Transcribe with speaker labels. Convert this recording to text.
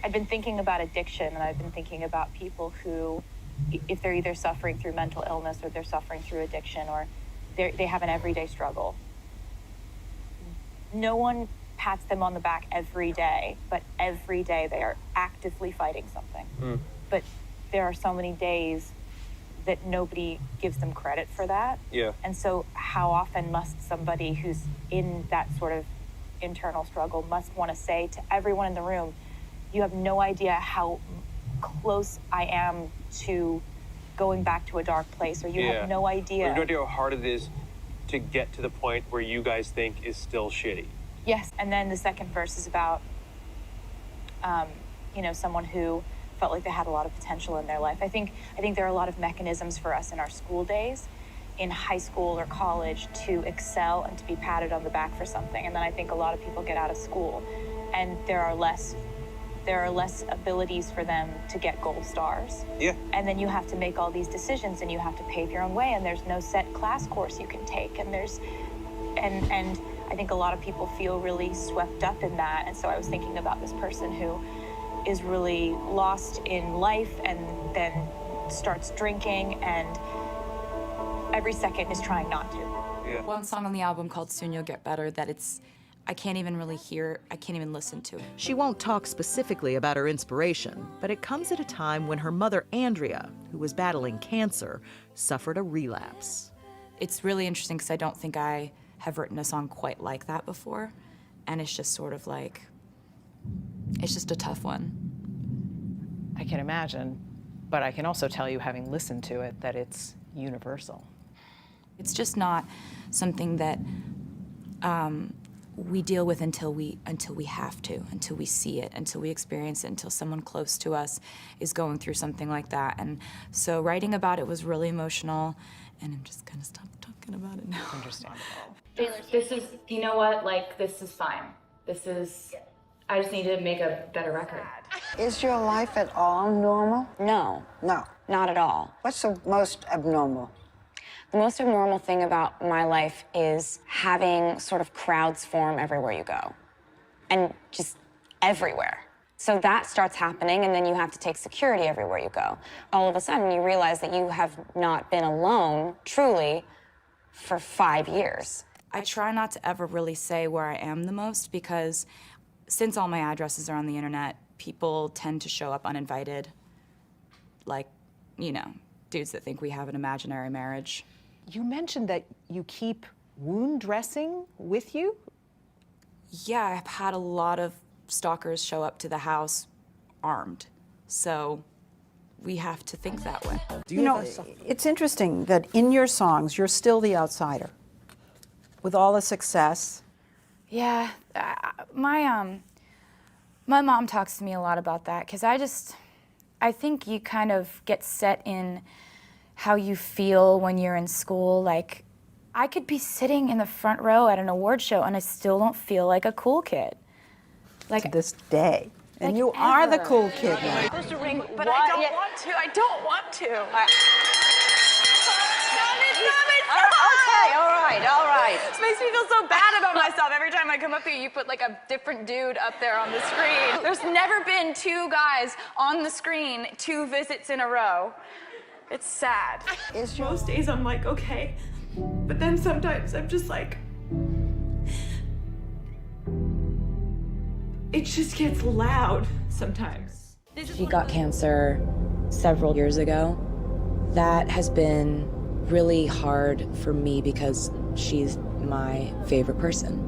Speaker 1: I've been thinking about addiction, and I've been thinking about people who, if they're either suffering through mental illness or they're suffering through addiction, or they have an everyday struggle. No one pats them on the back every day, but every day they are actively fighting something. But there are so many days that nobody gives them credit for that.
Speaker 2: Yeah.
Speaker 1: And so how often must somebody who's in that sort of internal struggle must want to say to everyone in the room, you have no idea how close I am to going back to a dark place, or you have no idea.
Speaker 2: You have no idea how hard it is to get to the point where you guys think is still shitty.
Speaker 1: Yes, and then the second verse is about, someone who felt like they had a lot of potential in their life. I think there are a lot of mechanisms for us in our school days, in high school or college, to excel and to be patted on the back for something. And then I think a lot of people get out of school, and there are less abilities for them to get gold stars.
Speaker 2: Yeah.
Speaker 1: And then you have to make all these decisions, and you have to pave your own way, and there's no set class course you can take, and and I think a lot of people feel really swept up in that. And so I was thinking about this person who is really lost in life and then starts drinking, and every second is trying not to.
Speaker 2: Yeah.
Speaker 3: One song on the album called Soon You'll Get Better that I can't even really hear, I can't even listen to.
Speaker 4: She won't talk specifically about her inspiration, but it comes at a time when her mother, Andrea, who was battling cancer, suffered a relapse.
Speaker 3: It's really interesting because I don't think I have written a song quite like that before, and it's just sort of like, it's just a tough one.
Speaker 5: I can imagine, but I can also tell you, having listened to it, that it's universal.
Speaker 3: It's just not something that we deal with until we have to, until we see it, until we experience it, until someone close to us is going through something like that. And so writing about it was really emotional, and I'm just gonna stop talking about it now.
Speaker 5: Understandable.
Speaker 6: This is, you know what, like, this is fine. I just need to make a better record.
Speaker 7: Is your life at all normal?
Speaker 8: No.
Speaker 7: No.
Speaker 8: Not at all.
Speaker 7: What's the most abnormal?
Speaker 8: The most abnormal thing about my life is having sort of crowds form everywhere you go. And just everywhere. So that starts happening, and then you have to take security everywhere you go. All of a sudden, you realize that you have not been alone, truly, for 5 years.
Speaker 3: I try not to ever really say where I am the most, because since all my addresses are on the internet, people tend to show up uninvited. Like, dudes that think we have an imaginary marriage.
Speaker 5: You mentioned that you keep wound dressing with you?
Speaker 3: Yeah, I've had a lot of stalkers show up to the house armed. So we have to think that way.
Speaker 9: It's interesting that in your songs, you're still the outsider. With all the success.
Speaker 6: Yeah, my mom talks to me a lot about that, because I think you kind of get set in how you feel when you're in school. Like, I could be sitting in the front row at an award show and I still don't feel like a cool kid. Like,
Speaker 9: To this day. And
Speaker 6: like
Speaker 9: you are the
Speaker 6: ever.
Speaker 9: cool kid now.
Speaker 6: I'm supposed to ring, but I don't want to. I don't want to.
Speaker 7: Okay, all right.
Speaker 6: This makes me feel so bad about myself. Every time I come up here, you put like a different dude up there on the screen. There's never been 2 guys on the screen 2 visits in a row. It's sad.
Speaker 10: Most days I'm like, okay. But then sometimes I'm just like, it just gets loud sometimes.
Speaker 3: She got cancer several years ago. That has been really hard for me because she's my favorite person.